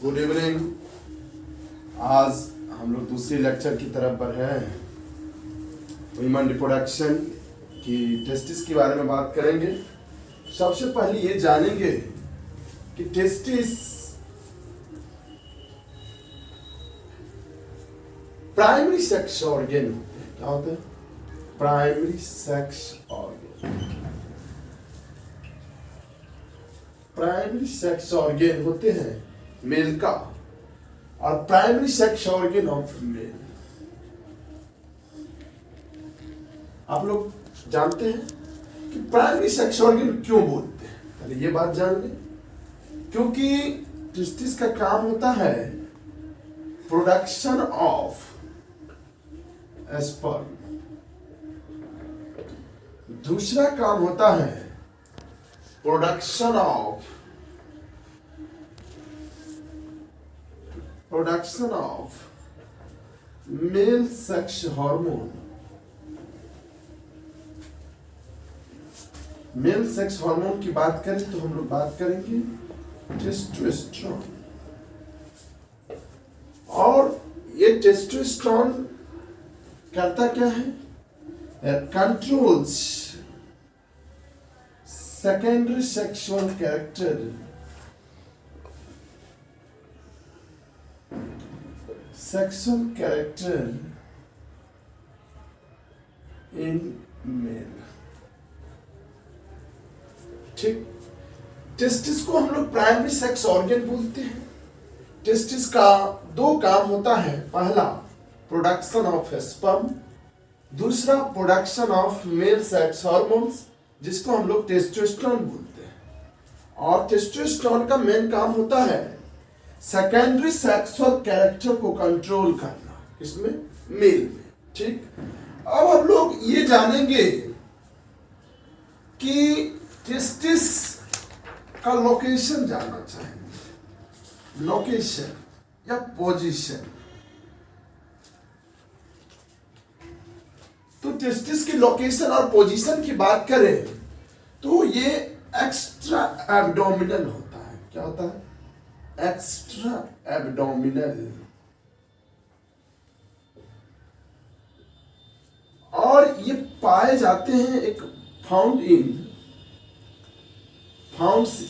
Good evening. आज हम लोग दूसरी लेक्चर की तरफ बढ़े हैं। ह्यूमन रिप्रोडक्शन की टेस्टिस के बारे में बात करेंगे। सबसे पहले ये जानेंगे कि टेस्टिस प्राइमरी सेक्स ऑर्गन होते हैं। क्या होते हैं? Primary sex organ. Primary sex organ होते हैं मेल का और primary sex organ of female. आप लोग जानते हैं कि प्राइमरी सेक्स ऑर्गन क्यों बोलते हैं? पहले ये बात जान लें। क्योंकि टेस्टिस का काम होता है प्रोडक्शन ऑफ स्पर्म, दूसरा काम होता है production of male sex hormone. Male sex hormone की बात करें तो हम लोग बात करेंगे टेस्टोस्टेरोन। और ये टेस्टोस्टेरोन करता क्या है? Controls secondary sexual character in male। ठीक, टेस्टिस को हम लोग प्राइमरी सेक्स ऑर्गन बोलते हैं। टेस्टिस का दो काम होता है, पहला प्रोडक्शन ऑफ स्पर्म, दूसरा production of male sex hormones जिसको हम लोग टेस्टोस्टेरोन बोलते हैं। और टेस्टोस्टेरोन का मेन काम होता है सेकेंडरी सेक्सुअल कैरेक्टर को कंट्रोल करना, इसमें मेल में। ठीक, अब हम लोग ये जानेंगे कि टेस्टिस का लोकेशन जानना चाहेंगे। लोकेशन या पोजीशन। तो टेस्टिस की लोकेशन और पोजीशन की बात करें तो ये एक्स्ट्रा एब्डोमिनल होता है। क्या होता है? Extra abdominal. और ये पाए जाते हैं एक फाउंड्स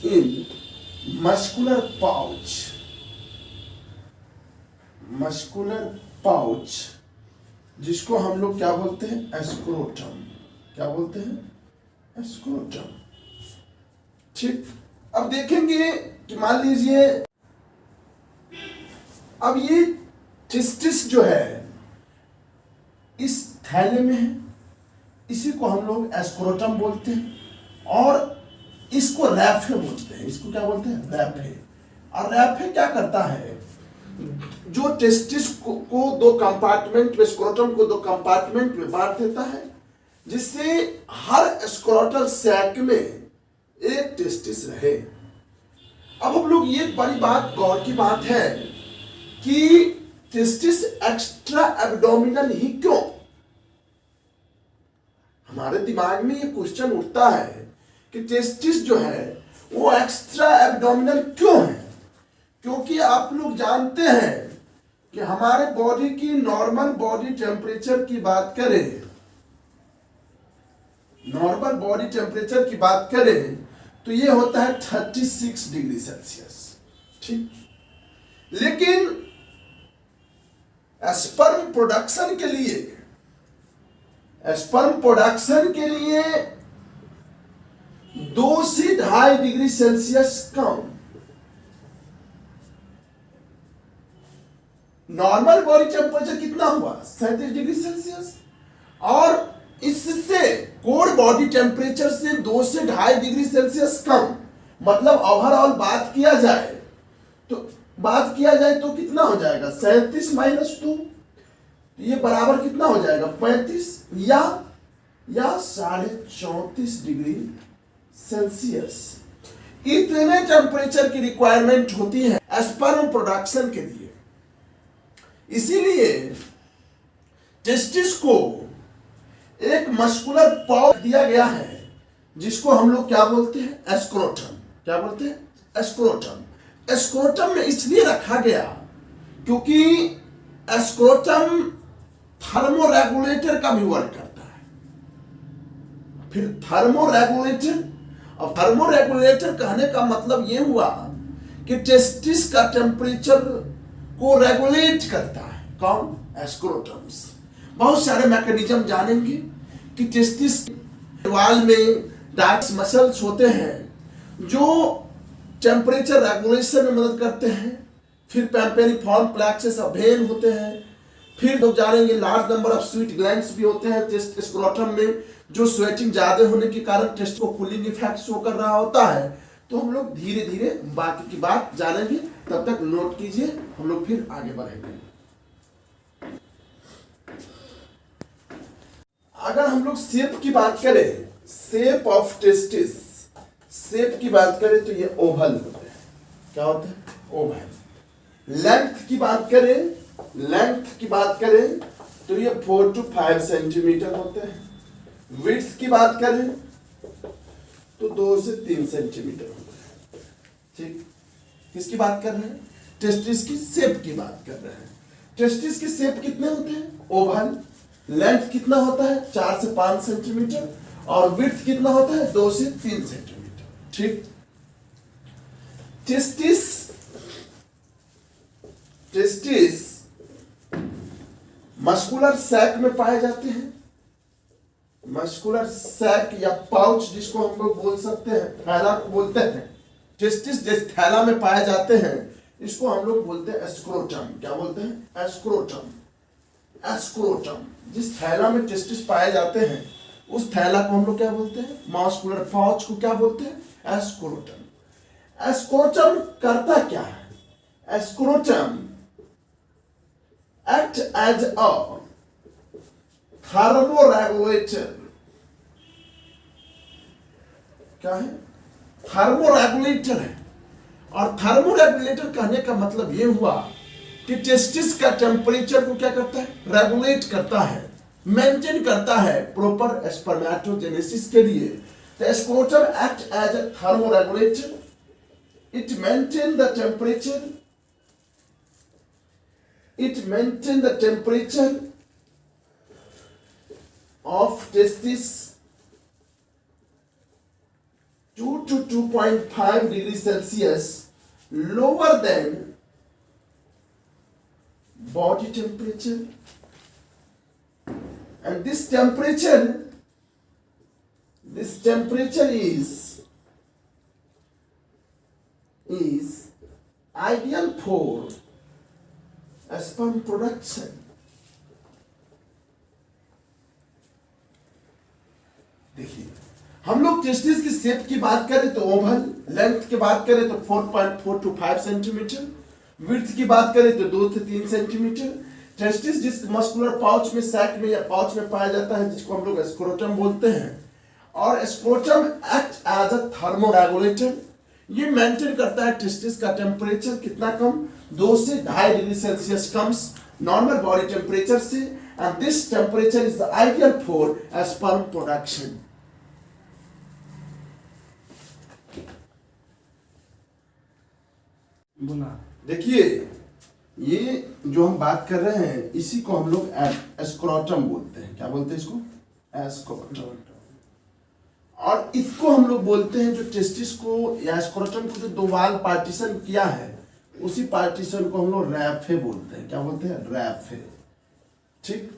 इन मस्कुलर पाउच जिसको हम लोग क्या बोलते हैं? स्क्रोटम। क्या बोलते हैं? स्क्रोटम। ठीक, अब देखेंगे कि मान लीजिए अब ये टेस्टिस जो है इस थैले में है, इसी को हम लोग स्क्रोटम बोलते हैं और इसको रैफे बोलते हैं। इसको क्या बोलते हैं? रैफे। और रैफे क्या करता है? जो टेस्टिस को दो कंपार्टमेंट में, स्क्रोटम को दो कंपार्टमेंट में बांट देता है, जिससे हर स्क्रोटल सैक में एक टेस्टिस रहे। अब हम लोग ये बड़ी बात, गौर की बात है कि टेस्टिस एक्स्ट्रा एब्डोमिनल ही क्यों? हमारे दिमाग में ये क्वेश्चन उठता है कि टेस्टिस जो है वो एक्स्ट्रा एब्डोमिनल क्यों है? क्योंकि आप लोग जानते हैं कि हमारे बॉडी की नॉर्मल बॉडी टेम्परेचर की बात करें, तो ये होता है 36 डिग्री सेल्सियस। ठीक, लेकिन स्पर्म प्रोडक्शन के लिए 2 से 2.5 डिग्री सेल्सियस कम। नॉर्मल बॉडी टेम्परेचर कितना हुआ? 37 डिग्री सेल्सियस। और इससे कोर बॉडी टेम्परेचर से 2 से 2.5 डिग्री सेल्सियस कम। मतलब ओवरऑल बात किया जाए तो कितना हो जाएगा? 37 माइनस 2, ये बराबर कितना हो जाएगा? 35 या 34.5 डिग्री सेल्सियस। इतने टेम्परेचर की रिक्वायरमेंट होती है स्पर्म प्रोडक्शन के लिए। इसीलिए टेस्टिस को एक मस्कुलर पाउच दिया गया है जिसको हम लोग क्या बोलते हैं? स्क्रोटम। क्या बोलते हैं? स्क्रोटम। स्क्रोटम में इसलिए रखा गया क्योंकि स्क्रोटम थर्मोरेगुलेटर का भी वर्क करता है। फिर थर्मोरेगुलेटर, और थर्मोरेगुलेटर कहने का मतलब यह हुआ कि टेस्टिस का टेम्परेचर को रेगुलेट करता है। कौन? स्क्रोटम्स। बहुत सारे मैकेनिज्म जानेंगे कि टेस्टिस वाल में डार्क मसल्स होते हैं जो टेम्परेचर रेगुलेशन में मदद करते हैं। फिर पैम्पेरिफॉर्म प्लेक्सस ऑफ वेन होते हैं। फिर लोग जानेंगे large number of sweet glands भी होते हैं टेस्ट स्क्रोटम में, जो स्वेटिंग ज्यादा होने के कारण टेस्ट को कूलिंग इफेक्ट शो कर रहा होता है। तो हम लोग धीरे धीरे बाकी की बात जानेंगे, तब तक नोट कीजिए, हम लोग फिर आगे बढ़ेंगे। अगर हम लोग शेप की बात करें, शेप ऑफ टेस्टिस, शेप की बात करें तो ये ओवल होते हैं। क्या होते हैं? ओवल। लेंथ की बात करें, लेंथ की बात करें तो ये 4 to 5 सेंटीमीटर होते हैं। विड्थ की बात करें तो 2 से 3 सेंटीमीटर होते हैं। ठीक, किसकी बात कर रहे हैं? टेस्टिस की शेप की बात कर रहे हैं। टेस्टिस की शेप कितने होते हैं? ओवल। लेंथ कितना होता है? 4 से 5 सेंटीमीटर। और विड्थ कितना होता है? 2 से 3 सेंटीमीटर। ठीक, टेस्टिस, टेस्टिस मस्कुलर सैक में पाए जाते हैं। मस्कुलर सैक या पाउच जिसको हम लोग बोल सकते हैं, थैला को बोलते हैं। टेस्टिस जिस थैला में पाए जाते हैं इसको हम लोग बोलते हैं स्क्रोटम। क्या बोलते हैं? स्क्रोटम। स्क्रोटम, जिस थैला में टेस्टिस पाए जाते हैं उस थैला को हम लोग क्या बोलते हैं? मस्कुलर पाउच को क्या बोलते हैं? स्क्रोटम। स्क्रोटम करता क्या है? Scrotum act as a thermoregulator। क्या है? थर्मोरेगुलेटर है। और थर्मोरेगुलेटर कहने का मतलब यह हुआ कि टेस्टिस का टेम्परेचर को क्या करता है? रेगुलेट करता है, मेंटेन करता है प्रॉपर स्पर्मेटोजेनेसिस के लिए। The scrotum act as a thermoregulator. It maintain the temperature. It maintain the temperature of testis 2 to 2.5 degrees Celsius lower than body temperature. And this temperature is ideal for sperm production। देखिए, हम लोग testis की shape की बात करें तो Oval, length की बात करें तो 4.4 to 5 सेंटीमीटर, विड्थ की बात करें तो 2 से 3 सेंटीमीटर। टेस्टिस जिस मस्कुलर पाउच में, सैक में या पाउच में पाया जाता है जिसको हम लोग स्क्रोटम बोलते हैं। और scrotum act as a thermoregulator. ये मेंटेन करता है टेस्टिस का टेम्परेचर कितना कम? 2 से 2.5 degree Celsius comes normal body temperature से। And this temperature is the ideal for sperm production. देखिए, ये जो हम बात कर रहे हैं इसी को हम लोग स्क्रोटम बोलते हैं। क्या बोलते हैं इसको? स्क्रोटम। और इसको हम लोग बोलते हैं जो टेस्टिस को या स्क्रोटम को जो 2 वाल पार्टीशन किया है उसी पार्टीशन को हम लोग रैफे बोलते हैं। क्या बोलते हैं? रैफे। ठीक,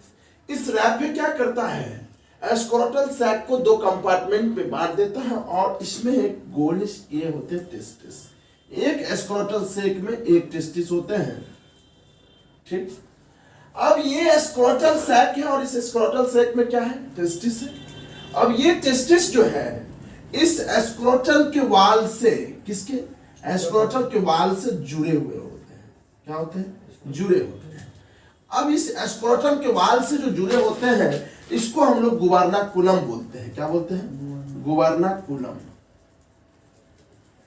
इस रैफे क्या करता है? स्क्रोटल सैक को 2 कंपार्टमेंट में बांट देता है और इसमें एक गोलिश ये होते हैं टेस्टिस। एक स्क्रोटल सैक में एक टेस्टिस होते हैं। ठीक, अब ये स्क्रोटल सैक है और इस स्क्रोटल सैक में क्या है? टेस्टिस है। अब ये टेस्टिस जो है इस स्क्रोटल के वाल से, किसके? स्क्रोटल के वाल से जुड़े हुए होते हैं। क्या होते हैं? जुड़े होते हैं। अब इस स्क्रोटल के वाल से जो जुड़े होते हैं इसको हम लोग गुबार्नाकुलम बोलते हैं। क्या बोलते हैं? गुबार्नाकुलम।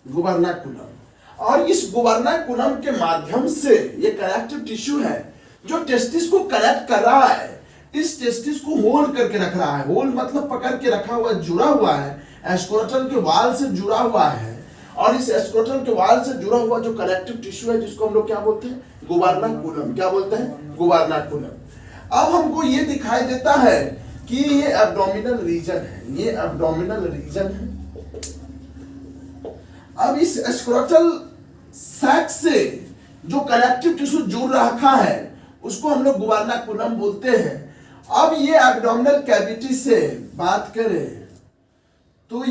गुबार्नाकुलम। और इस गुबार्नाकुलम के माध्यम से ये कनेक्टिव टिश्यू है जो टेस्टिस को कनेक्ट कर रहा है। इस टेस्टिस को होल्ड करके रख रहा है। होल्ड मतलब पकड़ के रखा हुआ है, जुड़ा हुआ है, स्क्रोटल के वाल से जुड़ा हुआ है। और इस स्क्रोटल के वाल से जुड़ा हुआ जो कनेक्टिव टिश्यू है जिसको हम लोग क्या बोलते हैं, गुबार्नाकुलम। क्या बोलते हैं, गुबार्नाकुलम। अब हमको ये दिखाई देता है कि ये एब्डोमिनल रीजन है, ये एब्डोमिनल रीजन है। अब इस स्क्रोटल सैक से जो कनेक्टिव टिश्यू जुड़ रखा है उसको हम लोग गुबार्नाकुलम बोलते हैं। अब ये एब्डोमिनल कैविटी से बात करें तो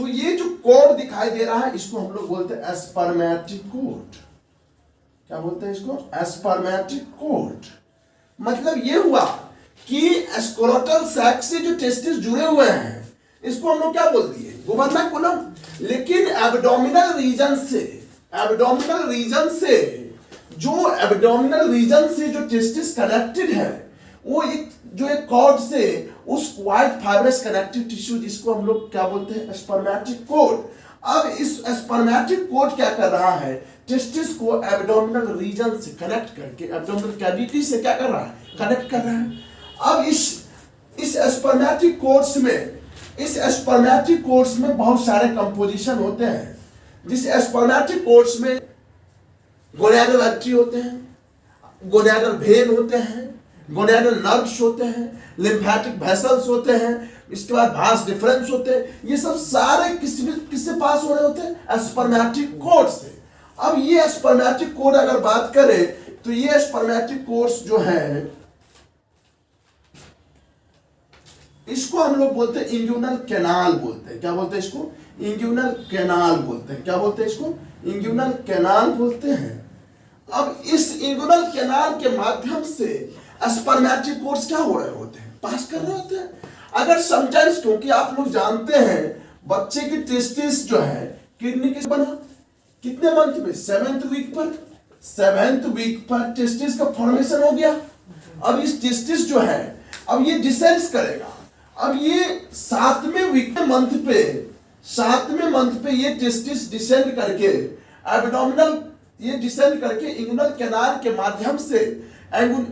ये जो कोड दिखाई दे रहा है इसको हम लोग बोलते हैं एस्पर्मेटिक कोड। क्या बोलते हैं इसको, एस्पर्मेटिक कोड। मतलब ये हुआ कि स्क्रोटल सैक से जो टेस्टिस जुड़े हुए हैं इसको हम लोग क्या बोल दिए, गुबार्नाकुलम। लेकिन एब्डोमिनल रीजन से जो टेस्टिस कनेक्टेड है वो एक कॉर्ड से उस वाइट फाइब्रस कनेक्टिव टिश्यू जिसको हम लोग क्या बोलते हैं, स्पर्मेटिक कोड। अब इस स्पर्मेटिक कोड क्या कर रहा है, टेस्टिस को एब्डोमिनल रीजन से कनेक्ट करके एब्डोमिनल कैविटी से क्या कर रहा है, कनेक्ट कर रहा है। अब इस स्पर्मेटिक कोड्स में बहुत सारे कंपोजिशन होते हैं। जिस स्पर्मेटिक कोड्स में गोनैडल आर्टरी होते हैं, गोनैडल वेन होते हैं, गोनैडल नर्व्स होते हैं, लिम्फेटिक वेसल्स होते हैं, इसके बाद भास डिफरेंस होते हैं। ये सब सारे किससे पास हो रहे होते हैं, स्पर्मेटिक कोड से। अब ये स्पर्मेटिक कोड अगर बात करें तो ये स्पर्मेटिक कोड्स जो है इसको हम लोग बोलते हैं इंग्यूनल कैनाल बोलते हैं। क्या बोलते हैं इसको, इंग्यूनल कैनाल बोलते हैं। क्या बोलते हैं इसको, इंग्यूनल कैनाल बोलते हैं। अब इस इंग्यूनल कैनाल के माध्यम से स्पर्मेटिक कोड्स क्या हो रहे होते हैं, पास कर रहे होते हैं। अगर समटाइम्स, क्योंकि आप लोग जानते हैं बच्चे की टेस्टिस जो है किडनी के बना कितने मंथ में, 7th वीक पर टेस्टिस का फॉर्मेशन हो गया। अब इस टेस्टिस जो है अब ये डिसेंड करेगा। अब ये 7वें मंथ पे ये टेस्टिस डिसेंड करके एब्डोमिनल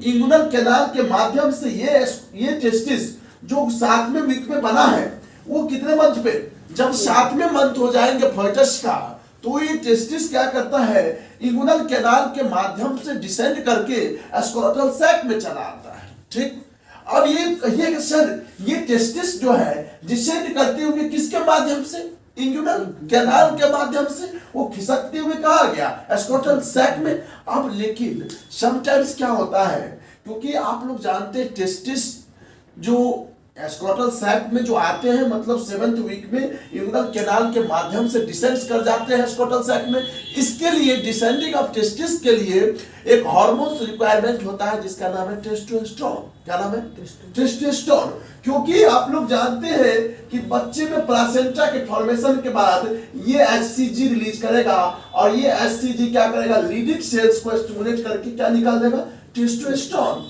इंगुनल कैनाल के माध्यम से ये टेस्टिस जो 7वें वीक में बना है वो कितने मंथ पे, जब 7वें मंथ हो जाएंगे फर्टस का तो ये टेस्टिस क्या करता है, इंगुनल कैनाल के माध्यम से डिसेंड करके स्क्रोटल सैक में चला आता है। ठीक, अब ये कहिए कि सर ये टेस्टिस जो है डिसेंड करते हुए किसके माध्यम से, इंगुनल कैनाल के माध्यम से वो खिसकते हुए कहा गया स्क्रोटल सैक में। अब लेकिन समटाइम्स क्या होता है, क्योंकि आप लोग जानते हैं टेस्टिस जो स्क्रोटल सैक में जो आते हैं मतलब 7th वीक में इंगुनल कैनाल के माध्यम से डिसेंड कर जाते हैं स्क्रोटल सैक में। इसके लिए डिसेंडिंग ऑफ टेस्टिस के लिए एक हार्मोन रिक्वायरमेंट होता है जिसका नाम है टेस्टोस्टेरोन। क्या नाम है, टेस्टोस्टेरोन। क्योंकि आप लोग जानते हैं कि बच्चे में प्लासेंटा के फॉर्मेशन के बाद ये एचसीजी रिलीज करेगा और ये एचसीजी क्या करेगा, लीडिंग सेल्स को स्टिमुलेट करके क्या निकाल देगा, टेस्टोस्टेरोन।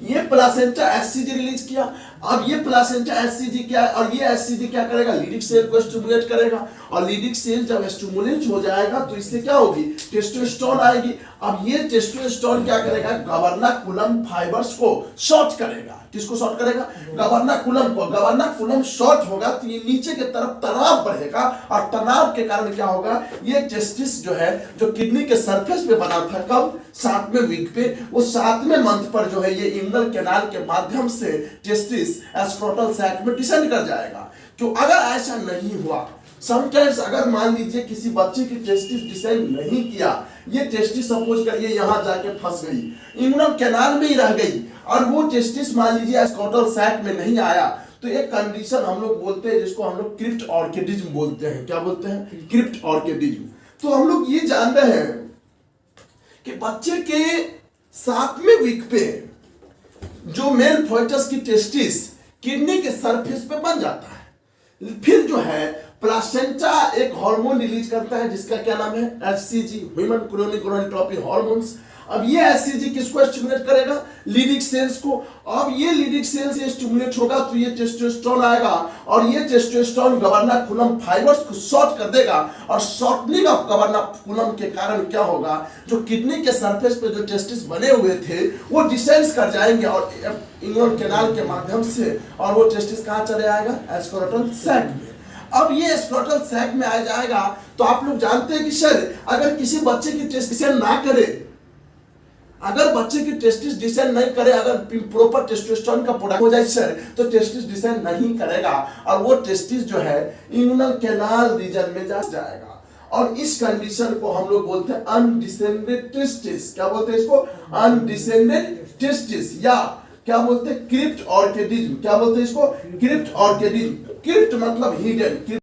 ये प्लासेंटा एचसीजी रिलीज किया। अब ये प्लासेंटा एचसीजी क्या, और ये एचसीजी क्या करेगा, लीडिंग सेल को स्टिमुलेट करेगा और लीडिंग सेल जब स्टिमुलेट हो जाएगा तो इससे क्या होगी, टेस्टोस्टेरोन आएगी। अब ये टेस्टोस्टेरोन क्या करेगा, गुबार्नाकुलम फाइबर्स को शॉर्ट करेगा। किसको शॉर्ट करेगा, गुबार्नाकुलम को। गुबार्नाकुलम शॉर्ट होगा तो ये नीचे की तरफ तनाव बढ़ेगा और तनाव के कारण क्या होगा, ये टेस्टिस जो है जो किडनी के सरफेस पे बना था कब, 7वें वीक पे, वो 7वें मंथ पर जो है ये इंगुनल कैनाल के माध्यम से टेस्टिस स्क्रोटल सैक में डिसेंड कर जाएगा। तो अगर ऐसा नहीं हुआ, समटाइम्स अगर मान लीजिए किसी बच्चे की टेस्टिस डिसेंड नहीं किया, ये टेस्टिस सपोज करिए यहां जाके फंस गई, इंगुनल कैनाल में ही रह गई और वो टेस्टिस मान लीजिए स्क्रोटल सैक में नहीं आया, तो एक कंडीशन हम लोग बोलते हैं जिसको हम लोग क्रिप्ट ऑर्किडिज्म बोलते हैं। क्या बोलते हैं, क्रिप्ट ऑर्किडिज्म। तो हम लोग ये जान रहे हैं कि बच्चे के 7वें वीक पे जो मेल फोइटस की टेस्टिस किडनी के सरफेस पे बन जाता है। फिर जो है प्लासेंटा एक हार्मोन रिलीज करता है जिसका क्या नाम है, HCG, human chronic gonadotropin hormones. अब ये एचसीजी किसको स्टिमुलेट करेगा, लिडिक सेल्स को। अब ये लिडिक सेल्स ये स्टिमुलेट होगा तो ये टेस्टोस्टेरोन आएगा और ये टेस्टोस्टेरोन गवर्नाकुलम फाइबर्स को शॉर्ट कर देगा और शॉर्टनिंग ऑफ गवर्नाकुलम के कारण क्या होगा, जो किडनी के सरफेस पे जो टेस्टिस बने हुए थे वो डिसेंस कर जाएंगे और इग्नोर कैनाल के माध्यम से, और वो टेस्टिस कहाँ चले आएगा, स्क्रोटल सैक में। अब ये स्क्रोटल सैक में आ जाएगा तो आप लोग जानते हैं कि सर अगर किसी बच्चे की टेस्टिस ना करे, अगर बच्चे की टेस्टिस डिसेंड नहीं करे, अगर प्रॉपर टेस्टोस्टेरोन का प्रोडक्ट हो जाए सर तो टेस्टिस डिसेंड नहीं करेगा और वो टेस्टिस जो है इम्यूनल कैनाल रीजन में जाएगा और इस कंडीशन को हम लोग बोलते हैं अनडिसेंडेड टेस्टिस। क्या बोलते हैं इसको, अनडिसेंडेड टेस्टिस, या क्या बोलते हैं क्रिप्ट ऑर्किडिज्म। क्या बोलते हैं इसको, क्रिप्ट ऑर्किडिज्म। क्रिप्ट मतलब हिडन,